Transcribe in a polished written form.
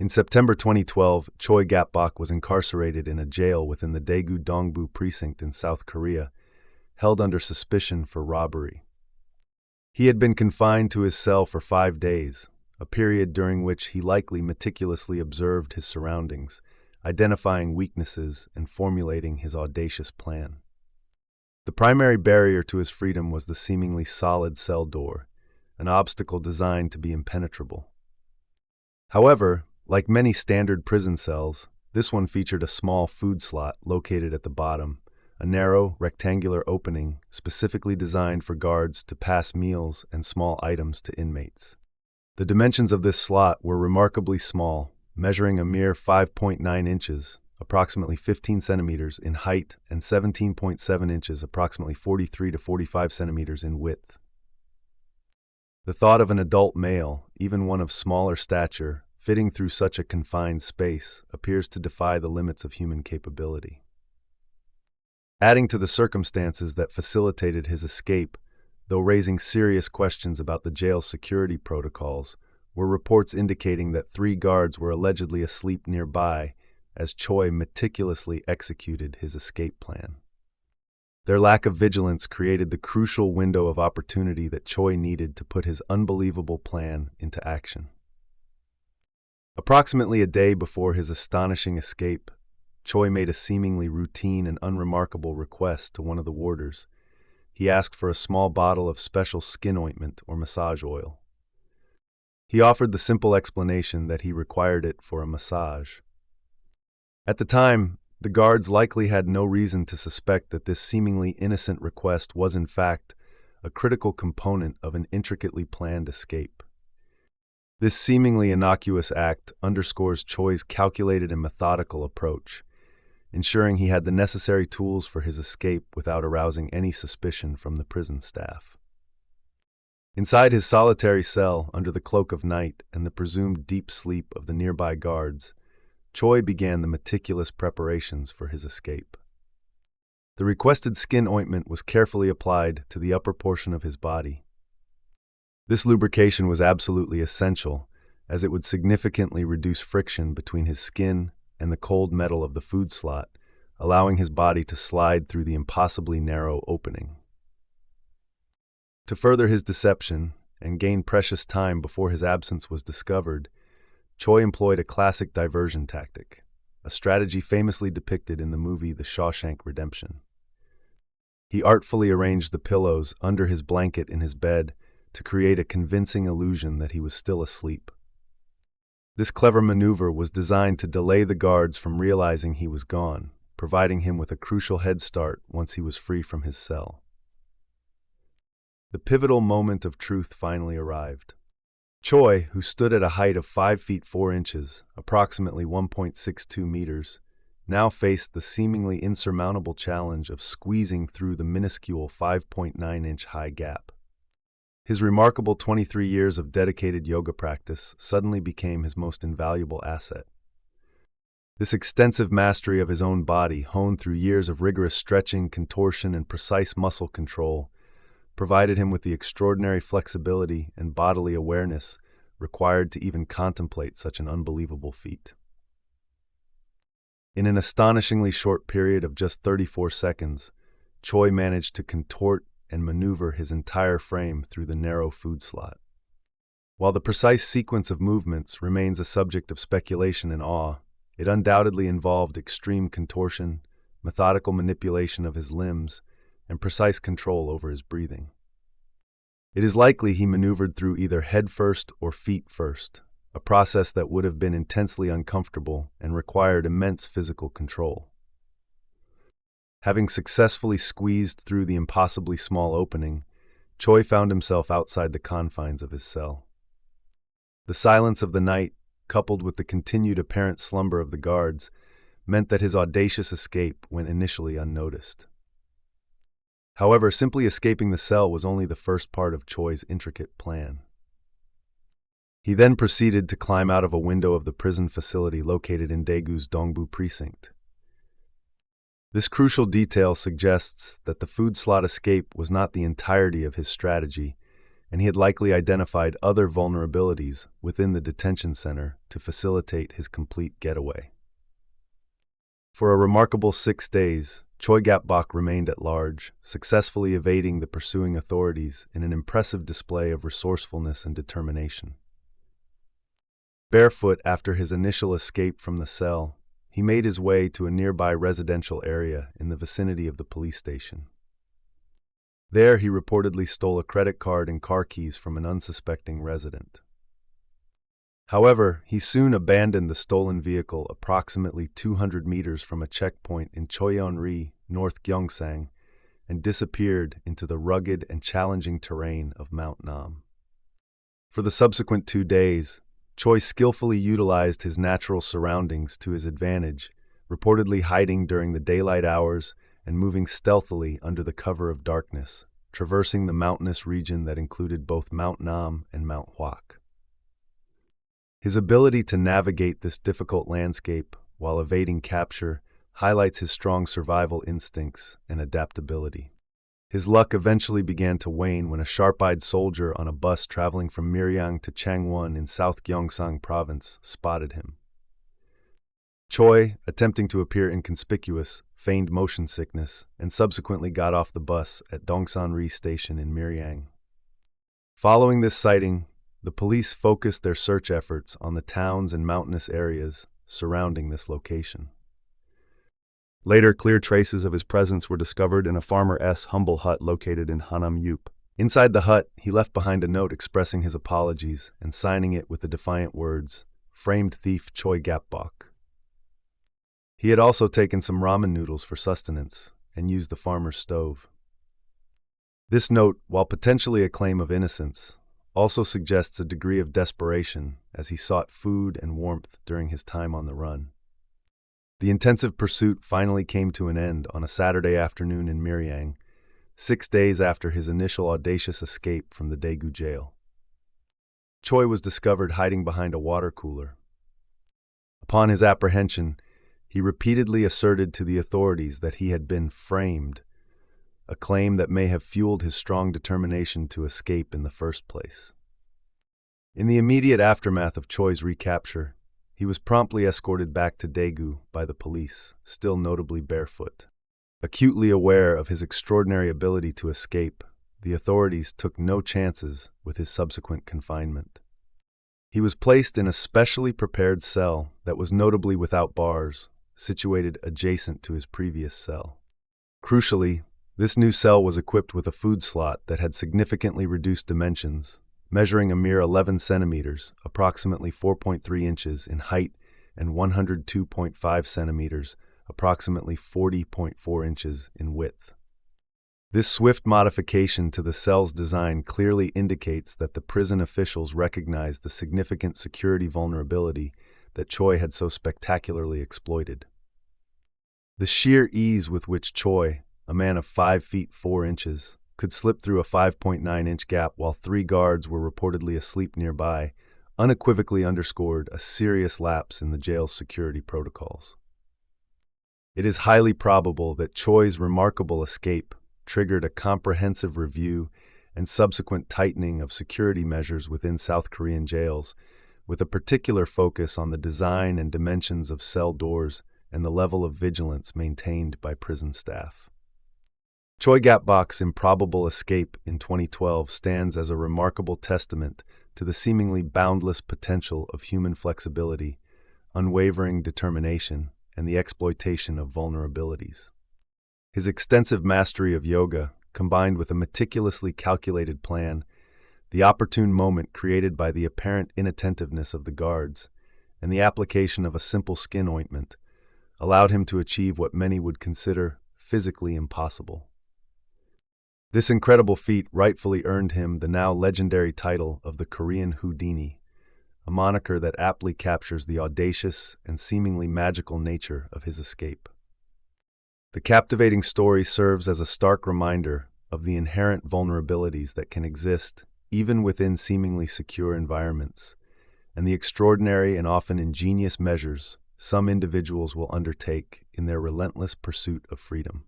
In September 2012, Choi Gap-bok was incarcerated in a jail within the Daegu-dongbu precinct in South Korea, held under suspicion for robbery. He had been confined to his cell for 5 days, a period during which he likely meticulously observed his surroundings, identifying weaknesses and formulating his audacious plan. The primary barrier to his freedom was the seemingly solid cell door, an obstacle designed to be impenetrable. However, like many standard prison cells, this one featured a small food slot located at the bottom, a narrow, rectangular opening specifically designed for guards to pass meals and small items to inmates. The dimensions of this slot were remarkably small, measuring a mere 5.9 inches, approximately 15 centimeters in height, and 17.7 inches, approximately 43 to 45 centimeters in width. The thought of an adult male, even one of smaller stature, fitting through such a confined space appears to defy the limits of human capability. Adding to the circumstances that facilitated his escape, though raising serious questions about the jail's security protocols, were reports indicating that 3 guards were allegedly asleep nearby as Choi meticulously executed his escape plan. Their lack of vigilance created the crucial window of opportunity that Choi needed to put his unbelievable plan into action. Approximately a day before his astonishing escape, Choi made a seemingly routine and unremarkable request to one of the warders. He asked for a small bottle of special skin ointment or massage oil. He offered the simple explanation that he required it for a massage. At the time, the guards likely had no reason to suspect that this seemingly innocent request was in fact a critical component of an intricately planned escape. This seemingly innocuous act underscores Choi's calculated and methodical approach, ensuring he had the necessary tools for his escape without arousing any suspicion from the prison staff. Inside his solitary cell, under the cloak of night and the presumed deep sleep of the nearby guards, Choi began the meticulous preparations for his escape. The requested skin ointment was carefully applied to the upper portion of his body. This lubrication was absolutely essential, as it would significantly reduce friction between his skin and the cold metal of the food slot, allowing his body to slide through the impossibly narrow opening. To further his deception and gain precious time before his absence was discovered, Choi employed a classic diversion tactic, a strategy famously depicted in the movie The Shawshank Redemption. He artfully arranged the pillows under his blanket in his bed to create a convincing illusion that he was still asleep. This clever maneuver was designed to delay the guards from realizing he was gone, providing him with a crucial head start once he was free from his cell. The pivotal moment of truth finally arrived. Choi, who stood at a height of 5 feet 4 inches, approximately 1.62 meters, now faced the seemingly insurmountable challenge of squeezing through the minuscule 5.9-inch high gap. His remarkable 23 years of dedicated yoga practice suddenly became his most invaluable asset. This extensive mastery of his own body, honed through years of rigorous stretching, contortion, and precise muscle control, provided him with the extraordinary flexibility and bodily awareness required to even contemplate such an unbelievable feat. In an astonishingly short period of just 34 seconds, Choi managed to contort and maneuver his entire frame through the narrow food slot. While the precise sequence of movements remains a subject of speculation and awe, it undoubtedly involved extreme contortion, methodical manipulation of his limbs, and precise control over his breathing. It is likely he maneuvered through either head first or feet first, a process that would have been intensely uncomfortable and required immense physical control. Having successfully squeezed through the impossibly small opening, Choi found himself outside the confines of his cell. The silence of the night, coupled with the continued apparent slumber of the guards, meant that his audacious escape went initially unnoticed. However, simply escaping the cell was only the first part of Choi's intricate plan. He then proceeded to climb out of a window of the prison facility located in Daegu's Dongbu precinct. This crucial detail suggests that the food slot escape was not the entirety of his strategy, and he had likely identified other vulnerabilities within the detention center to facilitate his complete getaway. For a remarkable 6 days, Choi Gap-bok remained at large, successfully evading the pursuing authorities in an impressive display of resourcefulness and determination. Barefoot after his initial escape from the cell, he made his way to a nearby residential area in the vicinity of the police station. There, he reportedly stole a credit card and car keys from an unsuspecting resident. However, he soon abandoned the stolen vehicle approximately 200 meters from a checkpoint in Choyeon-ri, North Gyeongsang, and disappeared into the rugged and challenging terrain of Mount Nam. For the subsequent 2 days, Choi skillfully utilized his natural surroundings to his advantage, reportedly hiding during the daylight hours and moving stealthily under the cover of darkness, traversing the mountainous region that included both Mount Nam and Mount Hwak. His ability to navigate this difficult landscape while evading capture highlights his strong survival instincts and adaptability. His luck eventually began to wane when a sharp-eyed soldier on a bus traveling from Miryang to Changwon in South Gyeongsang Province spotted him. Choi, attempting to appear inconspicuous, feigned motion sickness and subsequently got off the bus at Dongsan-ri Station in Miryang. Following this sighting, the police focused their search efforts on the towns and mountainous areas surrounding this location. Later, clear traces of his presence were discovered in a farmer's humble hut located in Hanam-yup. Inside the hut, he left behind a note expressing his apologies and signing it with the defiant words, "Framed thief Choi Gap-bok." He had also taken some ramen noodles for sustenance and used the farmer's stove. This note, while potentially a claim of innocence, also suggests a degree of desperation as he sought food and warmth during his time on the run. The intensive pursuit finally came to an end on a Saturday afternoon in Miryang, 6 days after his initial audacious escape from the Daegu jail. Choi was discovered hiding behind a water cooler. Upon his apprehension, he repeatedly asserted to the authorities that he had been framed, a claim that may have fueled his strong determination to escape in the first place. In the immediate aftermath of Choi's recapture, he was promptly escorted back to Daegu by the police, still notably barefoot. Acutely aware of his extraordinary ability to escape, the authorities took no chances with his subsequent confinement. He was placed in a specially prepared cell that was notably without bars, situated adjacent to his previous cell. Crucially, this new cell was equipped with a food slot that had significantly reduced dimensions, measuring a mere 11 centimeters, approximately 4.3 inches in height, and 102.5 centimeters, approximately 40.4 inches in width. This swift modification to the cell's design clearly indicates that the prison officials recognized the significant security vulnerability that Choi had so spectacularly exploited. The sheer ease with which Choi, a man of 5 feet 4 inches, could slip through a 5.9-inch gap while 3 guards were reportedly asleep nearby, unequivocally underscored a serious lapse in the jail's security protocols. It is highly probable that Choi's remarkable escape triggered a comprehensive review and subsequent tightening of security measures within South Korean jails, with a particular focus on the design and dimensions of cell doors and the level of vigilance maintained by prison staff. Choi Gap-bok's improbable escape in 2012 stands as a remarkable testament to the seemingly boundless potential of human flexibility, unwavering determination, and the exploitation of vulnerabilities. His extensive mastery of yoga, combined with a meticulously calculated plan, the opportune moment created by the apparent inattentiveness of the guards, and the application of a simple skin ointment, allowed him to achieve what many would consider physically impossible. This incredible feat rightfully earned him the now legendary title of the Korean Houdini, a moniker that aptly captures the audacious and seemingly magical nature of his escape. The captivating story serves as a stark reminder of the inherent vulnerabilities that can exist even within seemingly secure environments, and the extraordinary and often ingenious measures some individuals will undertake in their relentless pursuit of freedom.